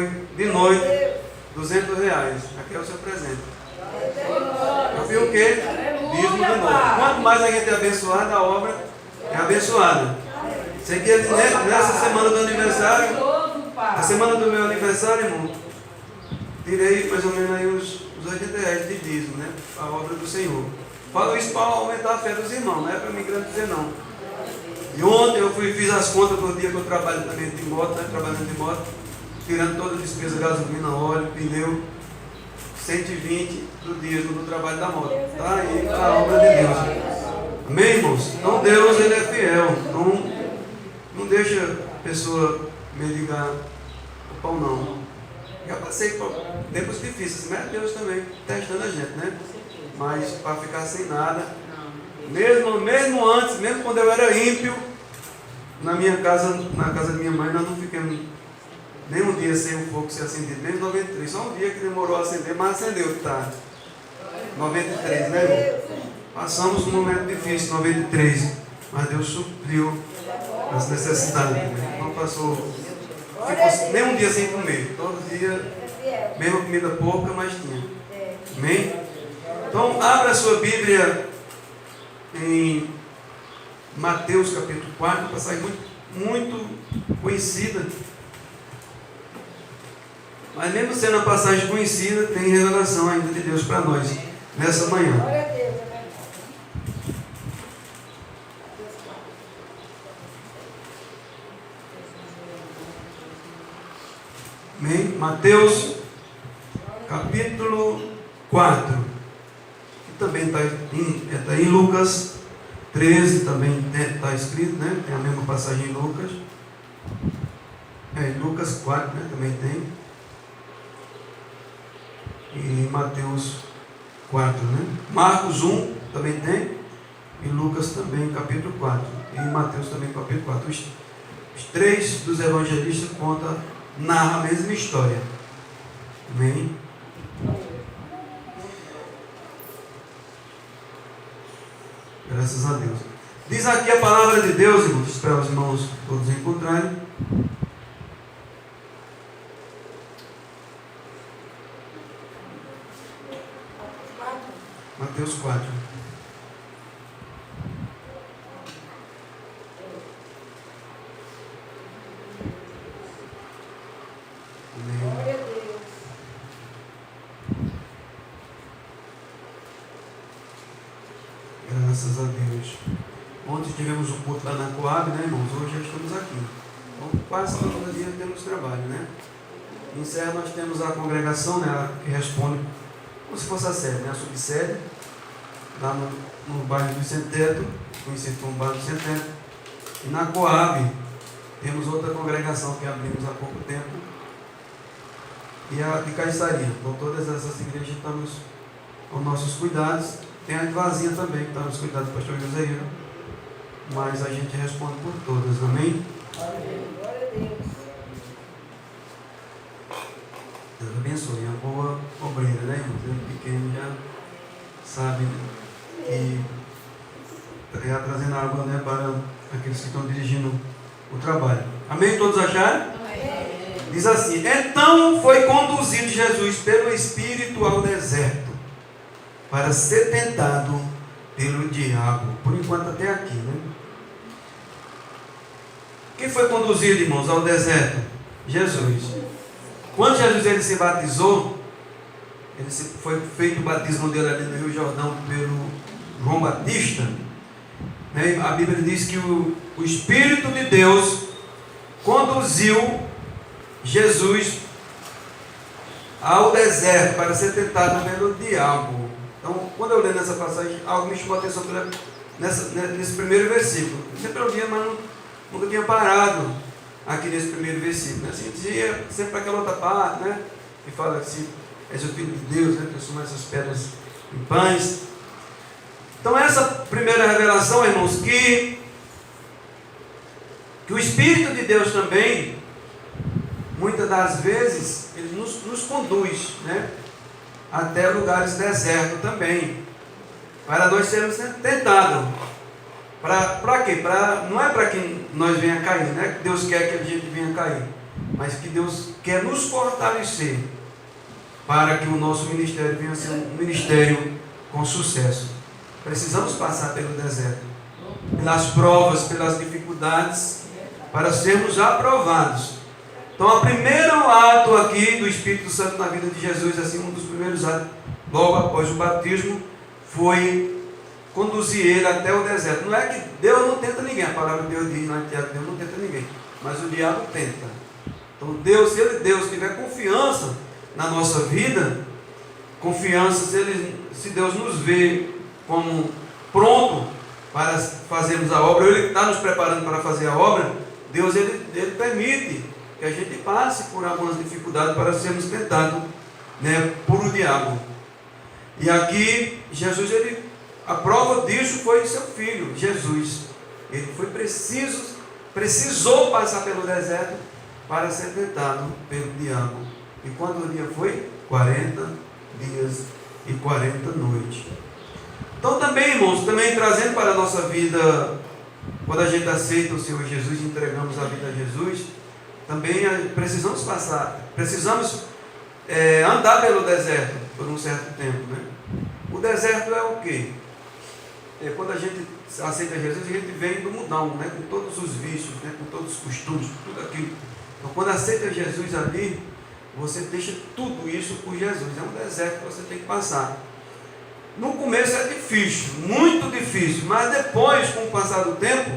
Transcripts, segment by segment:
de noite, R$200. Aqui é o seu presente. Eu vi o quê? Dízimo de noite. Quanto mais a gente é abençoado, a obra é abençoada. Sei que nessa semana do aniversário, a semana do meu aniversário, irmão, tirei mais ou menos aí os R$80 de dízimo, né? A obra do Senhor. Falo isso para aumentar a fé dos irmãos, não é para me dizer não. E ontem eu fiz as contas do dia que eu trabalho também de moto, né? Trabalhando de moto, tirando toda a despesa, gasolina, óleo, pneu, 120 do dízimo do trabalho da moto. Está aí a obra de Deus. Amém, irmãos? Então Deus, Ele é fiel. Não deixa a pessoa mendigar o pão, não. Já passei por tempos difíceis, mas Deus também testando a gente, né? Mas para ficar sem nada, mesmo antes, mesmo quando eu era ímpio, na minha casa, na casa de minha mãe, nós não ficamos nem um dia sem o fogo ser acendido, mesmo em 93, só um dia que demorou a acender, mas acendeu, tá? 93, né, irmão? Passamos um momento difícil, 93, mas Deus supriu as necessidades, né? Não ficou nem um dia sem comer, todo dia, mesmo comida pouca, mas tinha. Amém? Então, abra a sua Bíblia em Mateus capítulo 4, passagem muito conhecida. Mas mesmo sendo uma passagem conhecida, tem revelação ainda de Deus para nós nessa manhã. Amém? Mateus capítulo 4, que também está em Lucas 13, também está escrito, né? Tem a mesma passagem em Lucas. Em Lucas 4, né? Também tem. E Mateus 4, né? Marcos 1 também tem. E Lucas também, capítulo 4. E Mateus também, capítulo 4. Os três dos evangelistas narram a mesma história. Amém? Graças a Deus. Diz aqui a palavra de Deus, irmãos, para os irmãos todos encontrarem. Mateus 4. Amém. Graças a Deus. Ontem tivemos um culto lá na Coab, né, irmãos? Hoje já estamos aqui. Então, quase todos os dias temos trabalho, né? Em Serra nós temos a congregação, né, que responde como se fosse a sede, né? A subsede, lá no bairro do Sem-Teto, conhecido como bairro do Sem-Teto. E na Coab temos outra congregação que abrimos há pouco tempo, e a de Caiçaria. Então todas essas igrejas estamos com nossos cuidados. Tem a de Vazia também, que está nos cuidados do pastor José, mas a gente responde por todas, amém? Glória a Deus. Deus abençoe, é uma boa obreira, né, irmão? Desde pequeno já sabe que está trazendo água, né, para aqueles que estão dirigindo o trabalho. Amém? Todos acharam? Amém. Diz assim: então foi conduzido Jesus pelo Espírito ao deserto, para ser tentado pelo diabo. Por enquanto até aqui, né? Quem foi conduzido, irmãos, ao deserto? Jesus. Quando Jesus ele se batizou, foi feito o batismo dele ali no Rio Jordão pelo João Batista, né? A Bíblia diz que o Espírito de Deus conduziu Jesus ao deserto para ser tentado pelo diabo. Então, quando eu leio nessa passagem, algo me chamou a atenção nesse primeiro versículo. Eu sempre ouvia, mas nunca tinha parado aqui nesse primeiro versículo, né? Assim, dizia sempre para aquela outra parte, né? Que fala assim: és o Filho de Deus, né? Transforma essas pedras em pães. Então, essa primeira revelação, irmãos, que o Espírito de Deus também, muitas das vezes, ele nos conduz, né? Até lugares desertos também, para nós sermos tentados. Para quê? Não é para que nós venha cair, né? Deus quer que a gente venha cair, mas que Deus quer nos fortalecer para que o nosso ministério venha a ser um ministério com sucesso. Precisamos passar pelo deserto, pelas provas, pelas dificuldades, para sermos aprovados. Então, o primeiro ato aqui do Espírito Santo na vida de Jesus, assim, um dos primeiros atos, logo após o batismo, foi conduzir ele até o deserto. Não é que Deus não tenta ninguém, a palavra de Deus diz lá em Tiago, Deus não tenta ninguém, mas o diabo tenta. Então, Deus, se Deus tiver confiança na nossa vida, confiança, se Deus nos vê como pronto para fazermos a obra, Ele está nos preparando para fazer a obra, Deus ele permite que a gente passe por algumas dificuldades para sermos tentados, né, por o diabo. E aqui, Jesus, a prova disso foi seu filho, Jesus. Ele precisou passar pelo deserto para ser tentado pelo diabo. E quando o dia foi? 40 dias e 40 noites. Então também, irmãos, também trazendo para a nossa vida, quando a gente aceita o Senhor Jesus, entregamos a vida a Jesus, também precisamos andar pelo deserto por um certo tempo, né? O deserto é o quê? Quando a gente aceita Jesus, a gente vem do mundão, né? Com todos os vícios, né? Com todos os costumes, tudo aquilo. Então, quando aceita Jesus ali, você deixa tudo isso por Jesus. É um deserto que você tem que passar. No começo é difícil, muito difícil, mas depois, com o passar do tempo,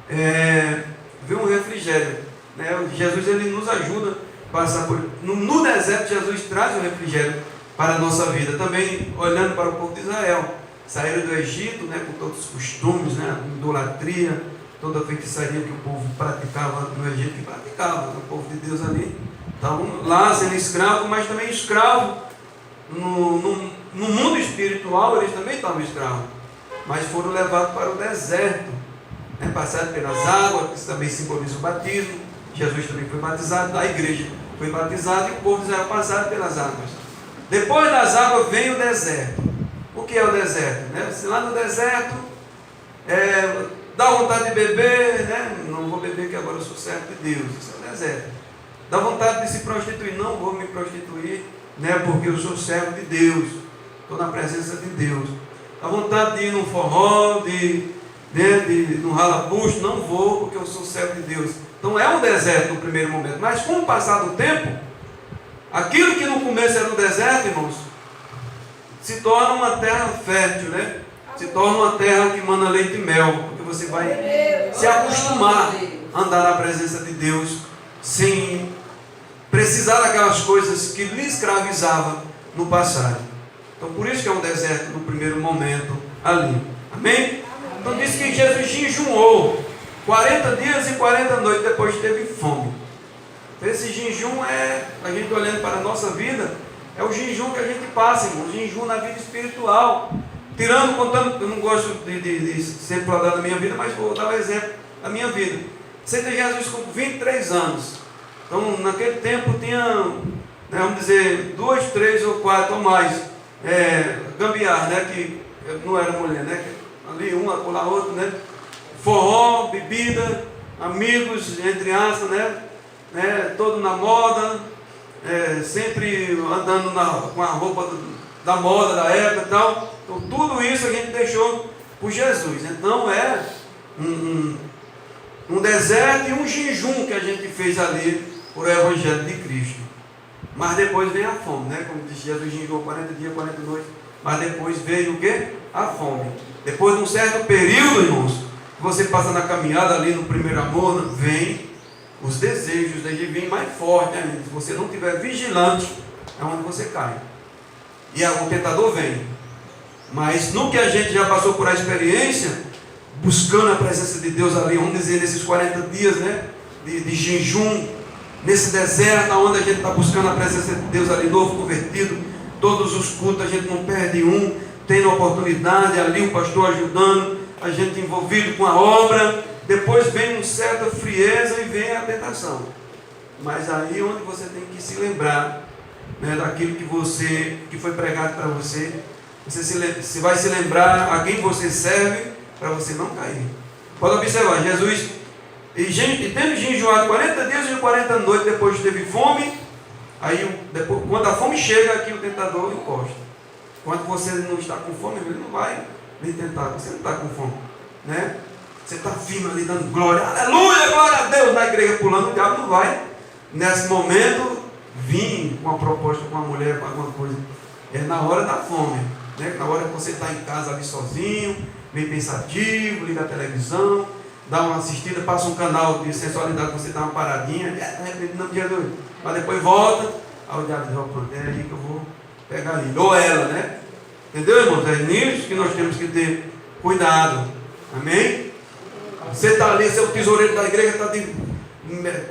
vem um refrigério, né? Jesus, ele nos ajuda a passar por... No deserto, Jesus traz o refrigério para a nossa vida. Também, olhando para o povo de Israel, saíram do Egito, né, com todos os costumes, né, idolatria, toda a feitiçaria que o povo praticava no Egito, que praticava, o povo de Deus ali. Estavam lá sendo escravos, mas também escravos no mundo espiritual, eles também estavam escravos, mas foram levados para o deserto, né, passaram pelas águas, que também simboliza o batismo. Jesus também foi batizado, a igreja foi batizada e o povo de Israel passaram pelas águas. Depois das águas vem o deserto. O que é o deserto? Né? Se lá no deserto dá vontade de beber, né? Não vou beber que agora eu sou servo de Deus. Isso é o deserto. Dá vontade de se prostituir, não vou me prostituir, né? Porque eu sou servo de Deus, estou na presença de Deus. Dá vontade de ir num forró, de no ralabucho, não vou porque eu sou servo de Deus. Então é um deserto no primeiro momento, mas com o passar do tempo, aquilo que no começo era um deserto, irmãos, se torna uma terra fértil, né? Se torna uma terra que mana leite e mel, porque você vai se acostumar a andar na presença de Deus, sem precisar daquelas coisas que lhe escravizavam no passado. Então por isso que é um deserto no primeiro momento ali. Amém? Então diz que Jesus jejuou 40 dias e 40 noites, depois teve fome. Esse jejum a gente olhando para a nossa vida, é o jejum que a gente passa, irmão, o jejum na vida espiritual. Contando, eu não gosto de sempre falar da minha vida, mas vou dar um exemplo da minha vida. Aceitei Jesus com 23 anos. Então, naquele tempo tinha, né, vamos dizer, 2, 3 ou 4 ou mais gambiar, né, que não era mulher, né, ali uma, colar outra, né, forró, bebida, amigos, entre aspas, né, todo na moda, sempre andando com a roupa da moda da época e tal. Então tudo isso a gente deixou por Jesus. Então um deserto e um jejum que a gente fez ali por o Evangelho de Cristo. Mas depois veio a fome, né? Como disse, Jesus jejuou 40 dias, 40 noites. Mas depois veio o quê? A fome. Depois de um certo período, irmãos, que você passa na caminhada ali no primeiro amor, vem os desejos, daí vem mais forte, né? Se você não estiver vigilante, é onde você cai. E o tentador vem. Mas no que a gente já passou por a experiência, buscando a presença de Deus ali, vamos dizer, nesses 40 dias, né, de jejum, nesse deserto, onde a gente está buscando a presença de Deus ali, novo convertido, todos os cultos, a gente não perde um, tendo oportunidade ali, o pastor ajudando, a gente envolvido com a obra. Depois vem uma certa frieza e vem a tentação. Mas aí onde você tem que se lembrar, né, daquilo que foi pregado para você. Você vai se lembrar a quem você serve, para você não cair. Pode observar, Jesus E tendo jejuado 40 dias e 40 noites, depois teve fome. Aí, quando a fome chega, aqui o tentador encosta. Quando você não está com fome, ele não vai lhe tentar. Você não está com fome, né? Você está firme ali, dando glória, aleluia, glória a Deus, na igreja pulando, o diabo não vai, nesse momento, vir com uma proposta com uma mulher, com alguma coisa. É na hora da fome, né? Na hora que você está em casa ali sozinho, bem pensativo, liga a televisão, dá uma assistida, passa um canal de sensualidade, você dá uma paradinha, não dia dois, mas depois volta, aí o diabo diz, pronto, é aí que eu vou pegar ele, ou ela, né? Entendeu, irmãos? É nisso que nós temos que ter cuidado, amém? Você está ali, seu tesoureiro da igreja, está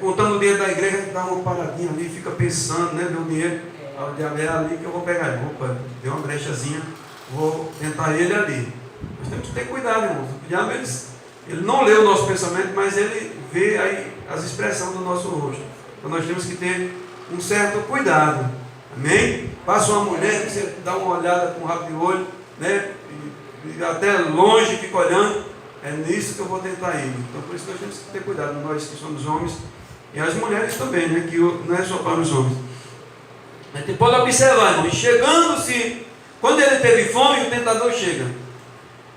contando o dinheiro da igreja, dá uma paradinha ali, fica pensando, né? Vê o dinheiro, aí o diabo é ali que eu vou pegar ele. Opa, deu uma brechazinha, vou tentar ele ali. Nós temos que ter cuidado, irmãos. O diabo, ele não lê o nosso pensamento, mas ele vê aí as expressões do nosso rosto. Então nós temos que ter um certo cuidado, amém? Passa uma mulher, você dá uma olhada com um rabo de olho, né? E até longe fica olhando. É nisso que eu vou tentar ir. Então, por isso nós temos que ter cuidado, nós que somos homens, e as mulheres também, né? Que não é só para os homens. Mas você pode observar, irmão, chegando-se, quando ele teve fome, o tentador chega.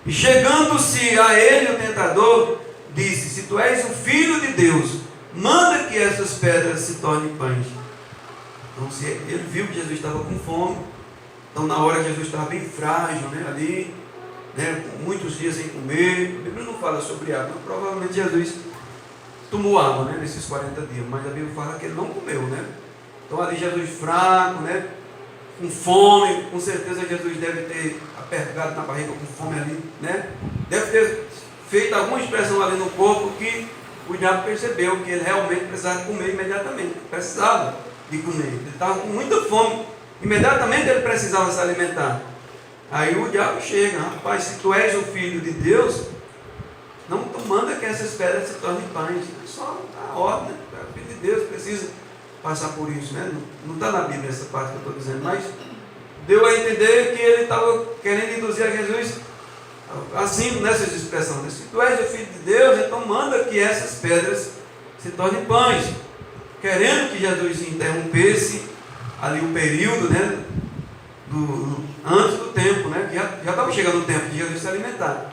E chegando-se a ele, o tentador disse: se tu és o filho de Deus, manda que essas pedras se tornem pães. Então, se ele viu que Jesus estava com fome, então na hora Jesus estava bem frágil, né? Ali, né, muitos dias sem comer. A Bíblia não fala sobre água, provavelmente Jesus tomou água, né, nesses 40 dias, mas a Bíblia fala que ele não comeu, né? Então ali Jesus fraco, né, com fome, com certeza Jesus deve ter apertado na barriga com fome ali, né? Deve ter feito alguma expressão ali no corpo que o diabo percebeu que ele realmente precisava comer imediatamente, precisava de comer, ele estava com muita fome, imediatamente ele precisava se alimentar. Aí o diabo chega: rapaz, se tu és o filho de Deus, não tu manda que essas pedras se tornem pães. É só a ordem, né? O filho de Deus precisa passar por isso, né? Não está na Bíblia essa parte que eu estou dizendo, mas deu a entender que ele estava querendo induzir a Jesus assim, nessas expressões: se tu és o filho de Deus, então manda que essas pedras se tornem pães, querendo que Jesus interrompesse ali o período, né, antes do tempo, né? Já estava chegando o tempo de Jesus se alimentar,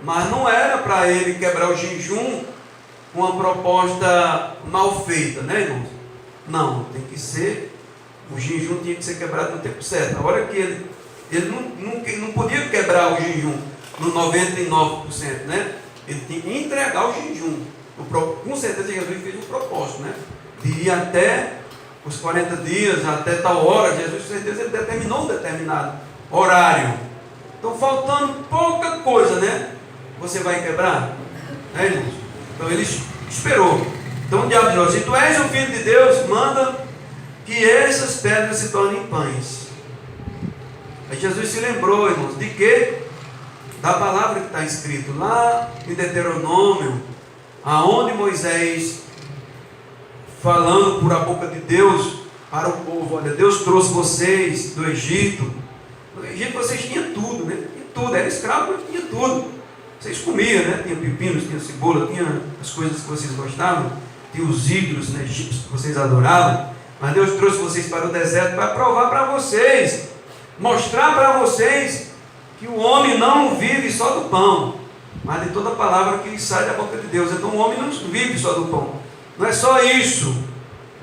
mas não era para ele quebrar o jejum com uma proposta mal feita, né, irmãos? Não, tem que ser, o jejum tinha que ser quebrado no tempo certo. A hora que ele não podia quebrar o jejum no 99%, né? Ele tinha que entregar o jejum. Com certeza Jesus fez um propósito, né? De ir até os 40 dias, até tal hora. Jesus, com certeza, ele determinou um determinado horário. Então, faltando pouca coisa, né? Você vai quebrar? Né, irmãos? Então, ele esperou. Então, o diabo disse: se tu és o filho de Deus, manda que essas pedras se tornem pães. Aí Jesus se lembrou, irmãos, de quê? Da palavra que está escrito lá em Deuteronômio, aonde Moisés, falando por a boca de Deus para o povo: olha, Deus trouxe vocês do Egito. No Egito vocês tinham tudo, né? Tinha tudo, era escravo, mas tinha tudo. Vocês comiam, né? Tinha pepinos, tinha cebola, tinha as coisas que vocês gostavam, tinha os ídolos, né, egípcios que vocês adoravam. Mas Deus trouxe vocês para o deserto para provar para vocês, mostrar para vocês que o homem não vive só do pão, mas de toda a palavra que sai da boca de Deus. Então o homem não vive só do pão. Não é só isso.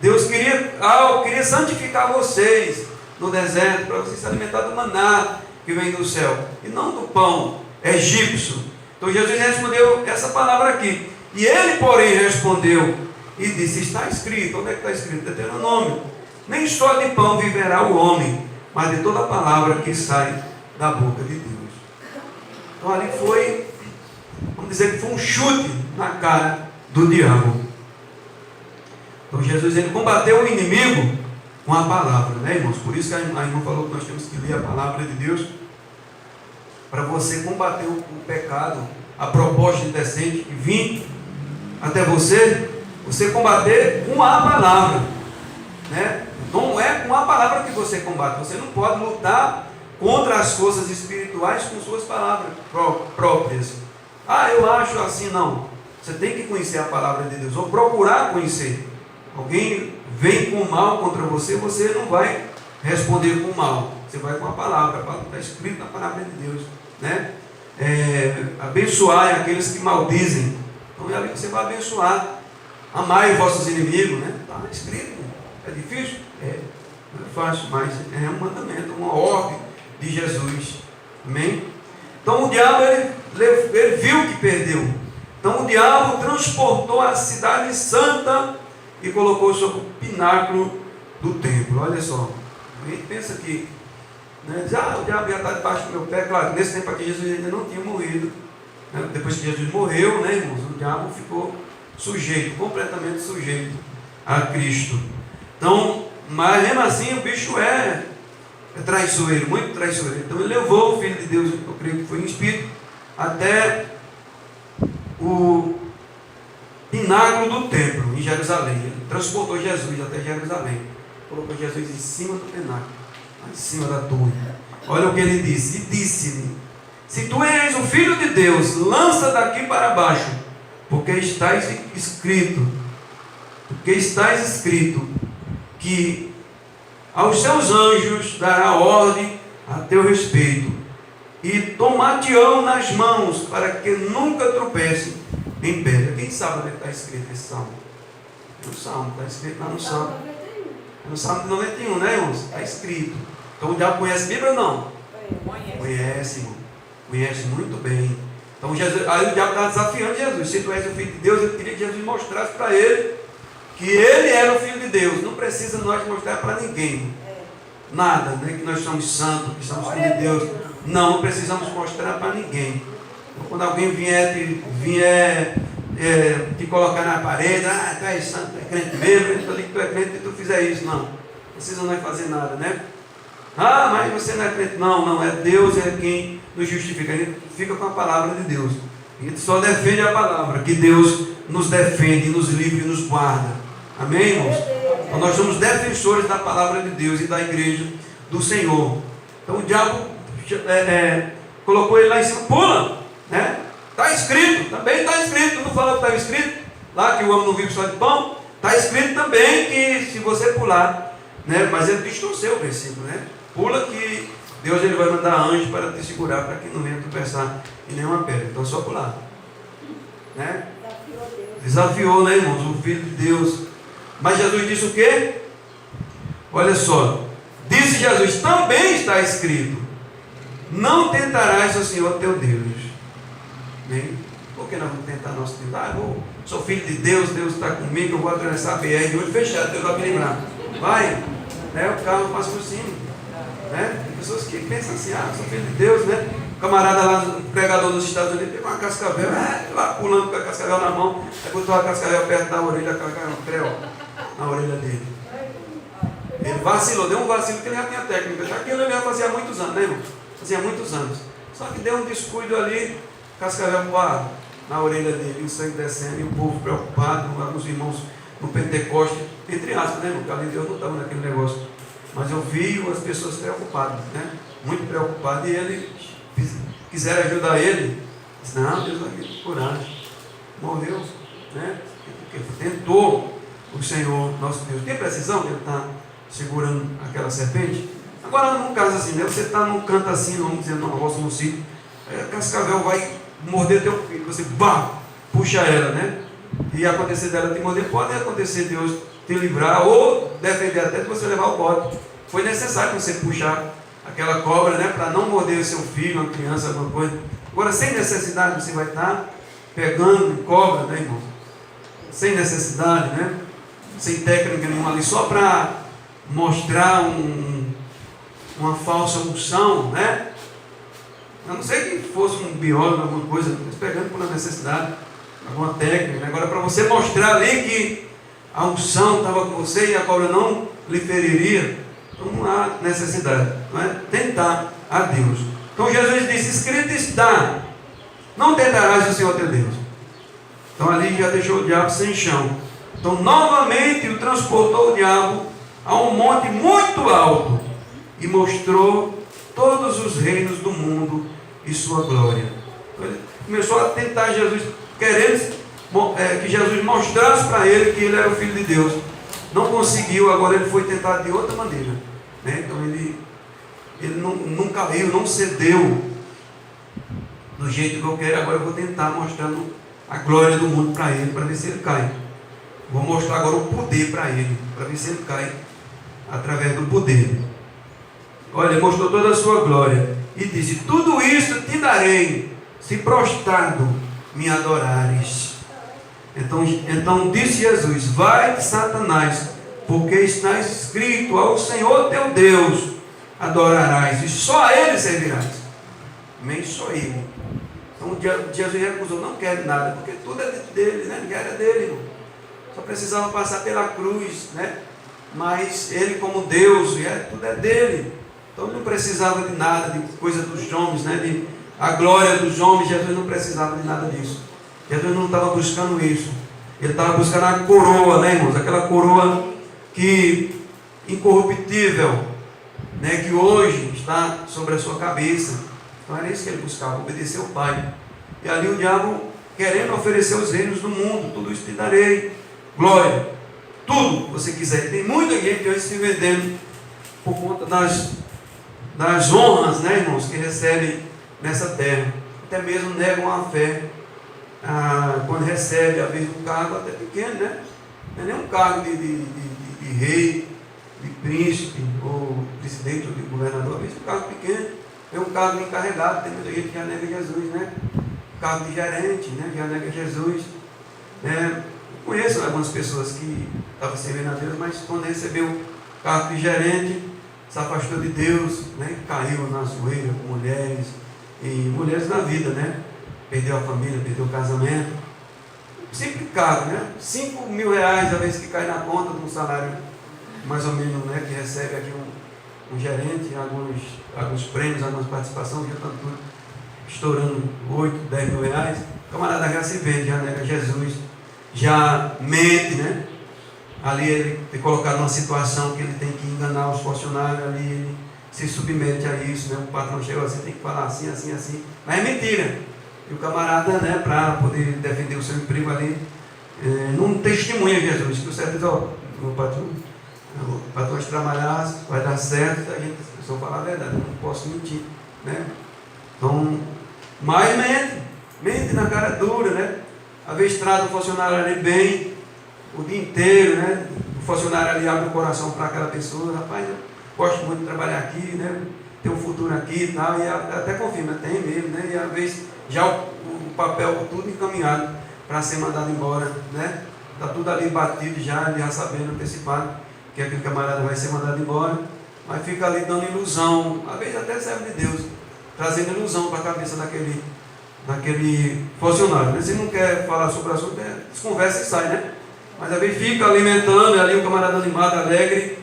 Deus queria santificar vocês no deserto, para vocês se alimentar do maná que vem do céu, e não do pão egípcio. Então Jesus respondeu essa palavra aqui. E ele, porém, respondeu e disse: está escrito. Onde é que está escrito? Deuteronômio: nem só de pão viverá o homem, mas de toda a palavra que sai da boca de Deus. Então ali foi, vamos dizer que foi um chute na cara do diabo. Então Jesus, ele combateu o inimigo com a palavra, né, irmãos? Por isso que a irmã falou que nós temos que ler a palavra de Deus, para você combater o pecado, a proposta indecente que vem até você combater com a palavra, né? Não é com a palavra que você combate. Você não pode lutar contra as forças espirituais com suas palavras próprias. Ah, eu acho assim. Não. Você tem que conhecer a palavra de Deus, ou procurar conhecer. Alguém vem com mal contra você, você não vai responder com mal. Você vai com a palavra está escrito na palavra de Deus, né? Abençoai aqueles que maldizem. Então é ali que você vai abençoar. Amai os vossos inimigos, né? Está escrito. É difícil? Não é fácil, mas é um mandamento, uma ordem de Jesus. Amém? Então o diabo, ele viu que perdeu. Então o diabo transportou a cidade santa e colocou sobre o pináculo do templo. Olha só. A gente pensa que, né, diz, o diabo já está debaixo do meu pé. Claro, nesse tempo aqui Jesus ainda não tinha morrido, né? Depois que Jesus morreu, né, irmãos, o diabo ficou sujeito, completamente sujeito a Cristo. Então, mas mesmo assim o bicho é traiçoeiro, muito traiçoeiro. Então ele levou o Filho de Deus, eu creio que foi em espírito, até o pináculo do templo em Jerusalém. Ele transportou Jesus até Jerusalém, colocou Jesus em cima do pináculo, em cima da torre. Olha o que ele disse: e disse-lhe: se tu és o Filho de Deus, lança daqui para baixo, porque está escrito que aos seus anjos dará ordem a teu respeito, e tomar-te-ão nas mãos, para que nunca tropece em pedra. Quem sabe onde está escrito esse salmo? No salmo, está escrito lá no salmo. É no salmo de 91, né, irmãos? Está escrito. Então o diabo conhece a Bíblia ou não? Conhece, irmão. Conhece muito bem. Então Jesus, aí o diabo está desafiando Jesus. Se tu és o Filho de Deus, ele queria que Jesus mostrasse para ele que ele era o Filho de Deus. Não precisa nós mostrar para ninguém nada, né? Que nós somos santos, que somos filhos de Deus. Não precisamos mostrar para ninguém. Então, quando alguém vier te colocar na parede, tu és santo, tu é crente mesmo, eu digo que tu é crente e tu fizer isso. Não precisa nós fazer nada, né? Mas você não é crente. Não, é Deus é quem nos justifica. A gente fica com a palavra de Deus. A gente só defende a palavra, que Deus nos defende, nos livra e nos guarda. Amém, irmãos? Então nós somos defensores da palavra de Deus e da igreja do Senhor. Então o diabo colocou ele lá em cima, pula, né? Está escrito, também está escrito. Não falou que estava escrito lá que o homem não vive só de pão? Está escrito também que se você pular, né? Mas ele distorceu o versículo, né? Pula que Deus ele vai mandar anjo para te segurar, para que não venha tropeçar em nenhuma pedra. Então só pular, né? Desafiou, né, irmãos? O Filho de Deus. Mas Jesus disse o quê? Olha só. Disse Jesus: também está escrito: não tentarás o Senhor teu Deus. Bem, por que nós vamos tentar nosso Deus? Sou filho de Deus, Deus está comigo, eu vou atravessar a BR de olho fechado, Deus vai me livrar. Vai, né? O carro passa por cima, né? Tem pessoas que pensam assim: sou filho de Deus, né? O camarada lá, o pregador dos Estados Unidos, pegou uma cascavel, lá pulando com a cascavel na mão, aí botou a cascavel perto da orelha, um creu na orelha dele. Ele vacilou, deu um vacilo que ele já tinha técnica. Já aquilo ele já fazia há muitos anos, né, irmão? Fazia muitos anos. Só que deu um descuido ali, cascavel voado na orelha dele, o sangue descendo, e o povo preocupado, alguns irmãos no Pentecoste, entre aspas, né, irmão? Porque ali Deus não estava naquele negócio. Mas eu vi as pessoas preocupadas, né? Muito preocupadas, e ele quiseram ajudar ele. Disse: não, Deus vai me curar. Morreu, né? Porque tentou o Senhor nosso Deus. Tem precisão que ele está segurando aquela serpente? Agora, num caso assim, né? Você está num canto assim, vamos dizer, numa roça, num sítio, a cascavel vai morder teu filho, você puxa ela, né? E acontecer dela te morder, pode acontecer Deus te livrar ou defender até de você levar o bote. Foi necessário você puxar aquela cobra, né? Para não morder o seu filho, uma criança, alguma coisa. Agora, sem necessidade, você vai estar pegando cobra, né, irmão? Sem necessidade, né? Sem técnica nenhuma ali, só para mostrar uma falsa unção, né? A não ser que fosse um biólogo, alguma coisa, pegando por uma necessidade, alguma técnica, né? Agora, para você mostrar ali que a unção estava com você e a cobra não lhe feriria, então não há necessidade, não é? Tentar a Deus. Então Jesus disse: escrito está, não tentarás o Senhor teu Deus. Então ali já deixou o diabo sem chão. Então novamente o transportou o diabo a um monte muito alto e mostrou todos os reinos do mundo e sua glória. Então, ele começou a tentar Jesus, querendo que Jesus mostrasse para ele que ele era o Filho de Deus. Não conseguiu, agora ele foi tentado de outra maneira, né? Então ele não caiu, não cedeu do jeito que eu quero. Agora eu vou tentar mostrando a glória do mundo para ele, para ver se ele cai. Vou mostrar agora o poder para ele, para ver se ele cai através do poder. Olha, ele mostrou toda a sua glória e disse: tudo isso te darei, se prostrado me adorares. Então disse Jesus: vai, Satanás, porque está escrito: ao Senhor teu Deus adorarás, e só a Ele servirás. Amém? Só Ele. Então Jesus recusou: não quero nada, porque tudo é dele, né? Ninguém era dele, irmão. Só precisava passar pela cruz, né? Mas Ele, como Deus, tudo é dele. Então ele não precisava de nada, de coisa dos homens, né? A glória dos homens. Jesus não precisava de nada disso. Jesus não estava buscando isso. Ele estava buscando a coroa, né, irmãos? Aquela coroa que incorruptível, né? Que hoje está sobre a sua cabeça. Então era isso que ele buscava, obedecer ao Pai. E ali o diabo querendo oferecer os reinos do mundo: tudo isso te darei, glória, tudo que você quiser. Tem muita gente hoje se vendendo por conta das honras, né, irmãos, que recebem nessa terra. Até mesmo negam a fé quando recebe, às vezes, um cargo até pequeno, né? Não é nem um cargo de rei, de príncipe, ou presidente, ou de governador. Às vezes um cargo pequeno, é um cargo de encarregado. Tem muita gente que já nega Jesus, né? Cargo de gerente, né? Já nega Jesus. Conheço algumas pessoas que estavam servindo a Deus, mas quando recebeu o cargo de gerente, se afastou de Deus, né? Caiu na zoeira com mulheres, e mulheres na vida, né? Perdeu a família, perdeu o casamento. Sempre caro, né? 5 mil reais a vez que cai na conta de um salário mais ou menos, né? Que recebe aqui um gerente, alguns prêmios, algumas participações, já estão tudo estourando 8, 10 mil reais. O camarada já se vende, já nega Jesus, já mente, né? Ali ele tem colocado numa situação que ele tem que enganar os funcionários, ali ele se submete a isso, né? O patrão chega assim, tem que falar assim, assim, assim. Mas é mentira. E o camarada, né, para poder defender o seu emprego ali, não testemunha Jesus. Que o certo diz: ó, o patrão de trabalhar, vai dar certo, a gente só falar a verdade, eu não posso mentir, né? Então, mas mente na cara dura, né? Às vezes trata o funcionário ali bem, o dia inteiro, né? O funcionário ali abre o coração para aquela pessoa: rapaz, eu gosto muito de trabalhar aqui, né? Tem um futuro aqui e tal, e até confirma, tem mesmo, né? E às vezes já o papel tudo encaminhado para ser mandado embora, né? Está tudo ali batido já, ele já sabendo antecipado que aquele camarada vai ser mandado embora, mas fica ali dando ilusão, às vezes até serve de Deus, trazendo ilusão para a cabeça daquele funcionário, né? Se não quer falar sobre o assunto, desconversa e sai, né? Mas às vezes fica alimentando, e ali o camarada animado, alegre,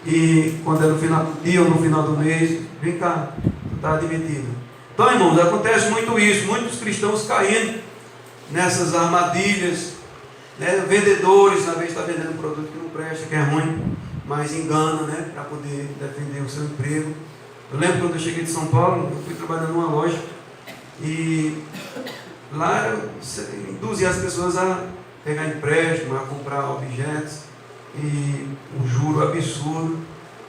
e quando é no final do dia ou no final do mês, vem cá, tu está admitido. Então, irmãos, acontece muito isso, muitos cristãos caindo nessas armadilhas, né? Vendedores, às vezes está vendendo um produto que não presta, que é ruim, mas engana, né? Para poder defender o seu emprego. Eu lembro quando eu cheguei de São Paulo, eu fui trabalhando numa loja, e lá eu induzia as pessoas a pegar empréstimo, a comprar objetos, e um juro absurdo.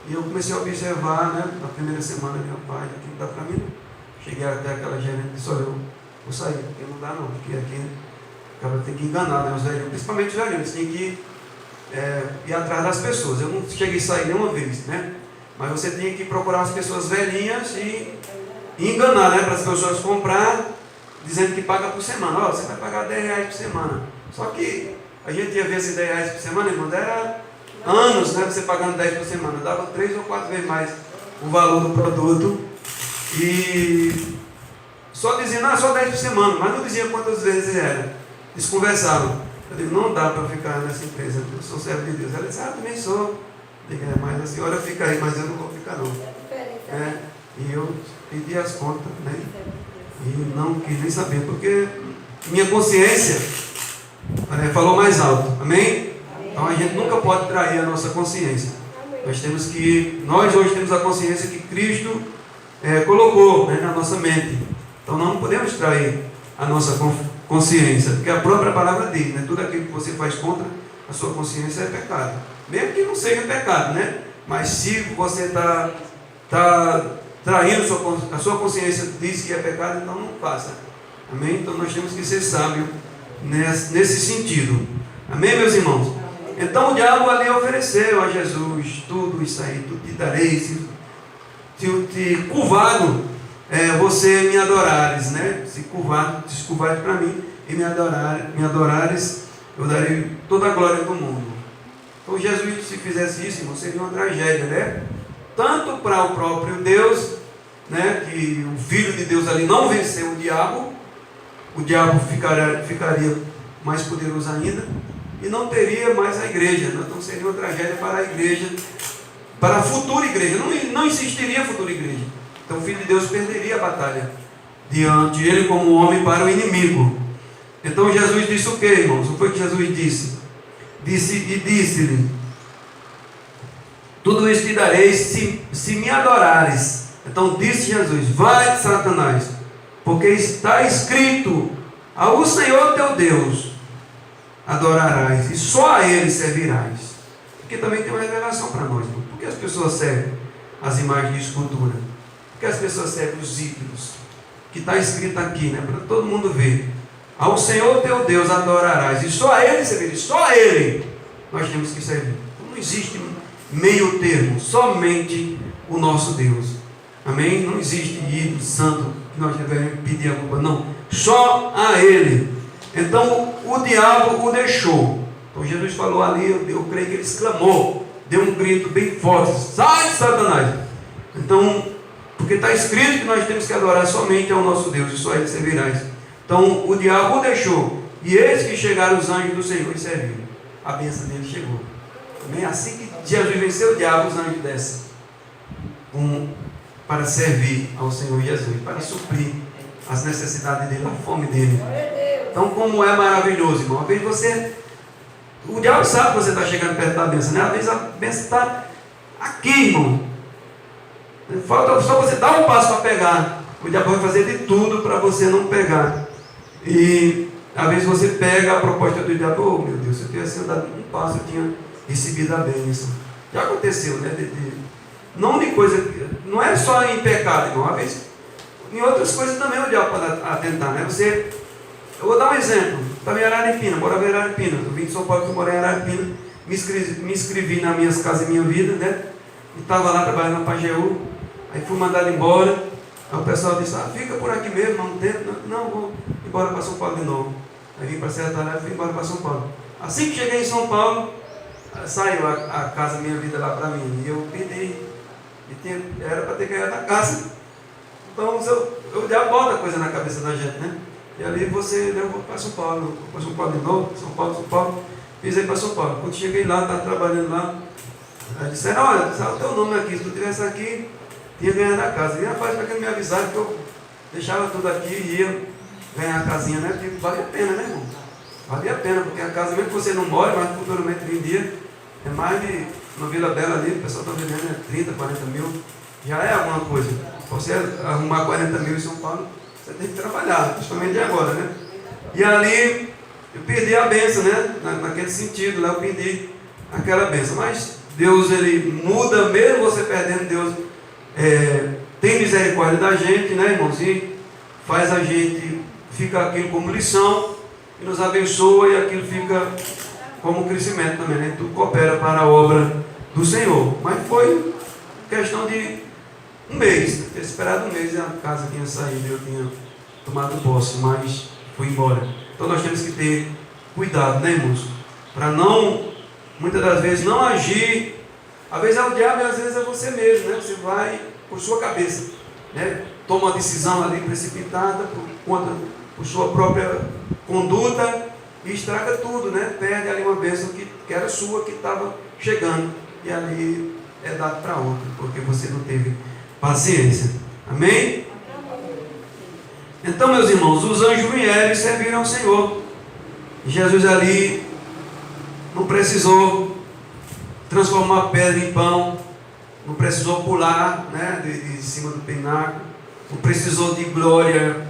E eu comecei a observar, né? Na primeira semana, meu pai, aqui não dá para mim não. Cheguei até aquela gerente e disse: olha, eu vou sair, porque não dá não, porque aqui o cara tem que enganar, né? Os velhos, principalmente os velhos, tem que ir atrás das pessoas. Eu não cheguei a sair nenhuma vez, né? Mas você tem que procurar as pessoas velhinhas e enganar, né? Para as pessoas comprar, dizendo que paga por semana. Ó, você vai pagar 10 reais por semana. Só que a gente ia ver esses 10 reais por semana, irmão, era anos, né? Você pagando 10 por semana, dava 3 ou 4 vezes mais o valor do produto. E só diziam: só 10 por semana, mas não dizia quantas vezes era. Eles conversavam. Eu digo: não dá para ficar nessa empresa, eu sou servo de Deus. Ela disse: eu também sou. Eu digo: mas a senhora fica aí, mas eu não vou ficar não. E eu pedi as contas, né? E não quis nem saber, porque minha consciência falou mais alto. Amém? Então a gente nunca pode trair a nossa consciência. Nós hoje temos a consciência que Cristo colocou, né, na nossa mente. Então não podemos trair a nossa consciência, porque a própria palavra diz, né? Tudo aquilo que você faz contra a sua consciência é pecado, mesmo que não seja pecado, né? Mas se você está traindo a sua consciência, diz que é pecado, então não faça. Amém? Então nós temos que ser sábios nesse sentido. Amém, meus irmãos? Então o diabo ali ofereceu a Jesus tudo isso aí, tu te darei, se curvado você me adorares, né? Se curvares para mim e me adorares, eu darei toda a glória do mundo. Então Jesus, se fizesse isso, irmão, seria uma tragédia, né? Tanto para o próprio Deus, né? Que o Filho de Deus ali não venceu o diabo ficaria mais poderoso ainda, e não teria mais a igreja, né? Então seria uma tragédia para a igreja, para a futura igreja, não existiria a futura igreja. Então o Filho de Deus perderia a batalha diante de ele como homem para o inimigo. Então Jesus disse o que, irmãos? O que foi que Jesus disse? Disse-lhe: tudo isso te darei se me adorares. Então disse Jesus: vai, Satanás, porque está escrito: ao Senhor teu Deus adorarás e só a Ele servirás. Porque também tem uma revelação para nós. Por que as pessoas servem as imagens de escultura? Por que as pessoas servem os ídolos? Que está escrito aqui, né? Para todo mundo ver: ao Senhor teu Deus adorarás e só a Ele servirás. Só a Ele nós temos que servir. Então não existe meio termo, somente o nosso Deus. Amém? Não existe ídolo santo que nós devemos pedir a culpa, não. Só a Ele. Então o diabo o deixou. Então Jesus falou ali, eu creio que ele exclamou, deu um grito bem forte: sai, Satanás! Então, porque está escrito que nós temos que adorar somente ao nosso Deus e só a Ele servirás. Então o diabo o deixou, e eis que chegaram os anjos do Senhor e serviram. A bênção dele chegou. Amém? Assim que Jesus venceu o diabo, os anjos descem para servir ao Senhor Jesus, para suprir as necessidades dele, a fome dele. Então, como é maravilhoso, irmão. Às vezes o diabo sabe que você está chegando perto da bênção, né? Às vezes a bênção está aqui, irmão. Falta só você dar um passo para pegar. O diabo vai fazer de tudo para você não pegar. E às vezes você pega a proposta do diabo: oh meu Deus, se eu tivesse andado um passo, eu tinha recebido a bênção. Já aconteceu, né? Não de coisa, não é só em pecado, irmão. Às vezes, em outras coisas também o diabo pode atentar, né? Eu vou dar um exemplo. Estava em Araripina, morava em Araripina. Eu vim de São Paulo, fui morar em Araripina. Me inscrevi nas minhas casas e minha vida, né? E estava lá trabalhando na Pajeú. Aí fui mandado embora. Aí o pessoal disse: fica por aqui mesmo, não tem. Não, vou embora para São Paulo de novo. Aí vim para Serra Talhada e fui embora para São Paulo. Assim que cheguei em São Paulo, saiu a casa Minha Vida lá para mim. E eu pedi. Era para ter ganhado a casa. Então eu já bota coisa na cabeça da gente, né? E ali eu vou para São Paulo, para São Paulo de novo, São Paulo, pisei para São Paulo. Quando cheguei lá, estava trabalhando lá, aí disseram: olha, o teu nome aqui, se tu estivesse aqui, tinha ganhado a casa. E rapaz, para que me avisaram que eu deixava tudo aqui e ia ganhar a casinha, né? Porque vale a pena, né, irmão? Vale a pena, porque a casa, mesmo que você não more, mas futuramente vendia, é mais de uma Vila Bela ali, o pessoal está vendendo 30, 40 mil, já é alguma coisa. Para você arrumar 40 mil em São Paulo, você tem que trabalhar, principalmente de agora, né? E ali eu pedi a bênção, né? Naquele sentido, lá eu pedi aquela bênção. Mas Deus, Ele muda, mesmo você perdendo, Deus tem misericórdia da gente, né, irmãos? E faz a gente, fica aquilo como lição, e nos abençoa, e aquilo fica como crescimento também, né? Tudo coopera para a obra do Senhor. Mas foi questão de um mês, né? Ter esperado um mês e a casa tinha saído, eu tinha tomado posse, mas fui embora. Então nós temos que ter cuidado, né, irmãos? Para não, muitas das vezes, não agir. Às vezes é o diabo e às vezes é você mesmo, né? Você vai por sua cabeça, né? Toma uma decisão ali precipitada por sua própria conduta e estraga tudo, né? Perde ali uma bênção que era sua, que estava chegando, e ali é dado para outro, porque você não teve paciência. Amém? Então, meus irmãos, os anjos vieram e serviram ao Senhor. Jesus ali não precisou transformar pedra em pão, não precisou pular, né, de cima do pináculo, não precisou de glória,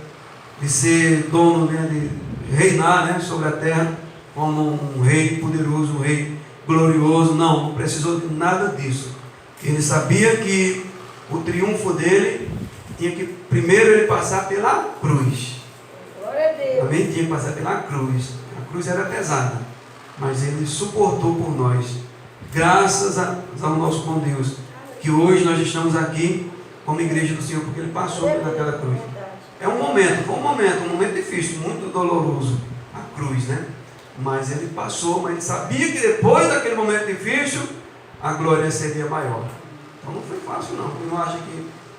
de ser dono, né, de reinar, né, sobre a terra como um rei poderoso, um rei glorioso. Não precisou de nada disso. Ele sabia que o triunfo dele tinha que primeiro ele passar pela cruz. Glória a Deus. Também tinha que passar pela cruz. A cruz era pesada, mas ele suportou por nós. Graças ao nosso bom Deus, que hoje nós estamos aqui como igreja do Senhor, porque ele passou pelaquela cruz. É um momento, foi um momento difícil, muito doloroso, a cruz, né? Mas ele passou, mas ele sabia que depois daquele momento difícil, a glória seria maior. Então não foi fácil não, ele não acha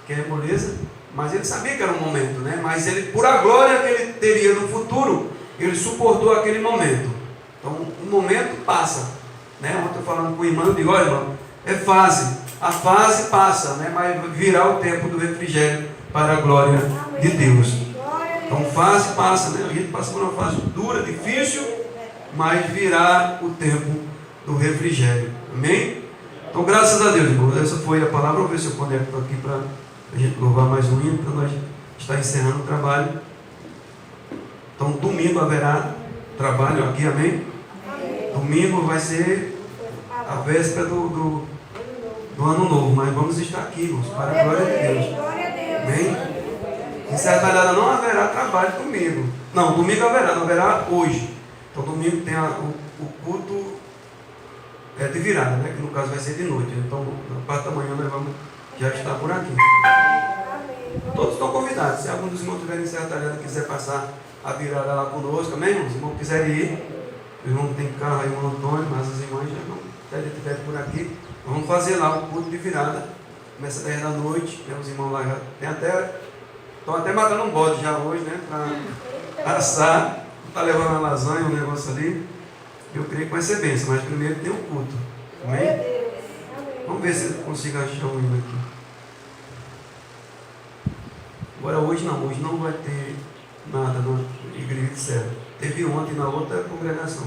que é moleza, mas ele sabia que era um momento, né? Mas ele, por a glória que ele teria no futuro, ele suportou aquele momento. Então o momento passa, né? Ontem eu falando com o irmão, eu digo, olha irmão, é fase, a fase passa, né? Mas virá o tempo do refrigério para a glória de Deus. Então fase passa, né? A gente passa por uma fase dura, difícil, mas virá o tempo do refrigério. Amém? Então graças a Deus, irmão. Essa foi a palavra. Vou ver se eu conecto aqui para a gente louvar mais um hino, para nós estar encerrando o trabalho. Então domingo haverá trabalho aqui, amém? Domingo vai ser a véspera do ano novo, mas vamos estar aqui, irmãos, para a glória de Deus. Amém? Em Sertalhada não haverá trabalho domingo. Não, domingo haverá, não haverá hoje. Então domingo tem o culto de virada, né? Que no caso vai ser de noite. Então, na parte da manhã nós vamos já estar por aqui. Todos estão convidados. Se algum dos irmãos estiver em Sertalhada e quiser passar a virada lá conosco, amém, irmãos? Se os irmãos quiserem ir, os irmãos tem carro aí, o irmão Antônio, mas as irmãs já não estiverem por aqui. Vamos fazer lá o culto de virada. Começa às 10 da noite, né? Os irmãos lá já estão até matando um bode já hoje, né? Para assar. Está levando a lasanha, um negócio ali. Eu creio que vai ser bênção, mas primeiro tem o culto. Amém? Vamos ver se eu consigo achar um hino aqui. Agora hoje não vai ter nada na igreja de Serra. Teve ontem na outra congregação.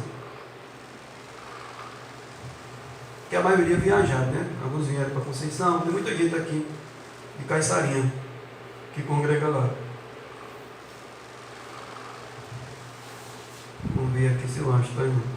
Que a maioria viajaram, né? Alguns vieram para Conceição, tem muita gente aqui de Caiçarinha que congrega lá. Vamos ver aqui se eu acho, tá, irmão?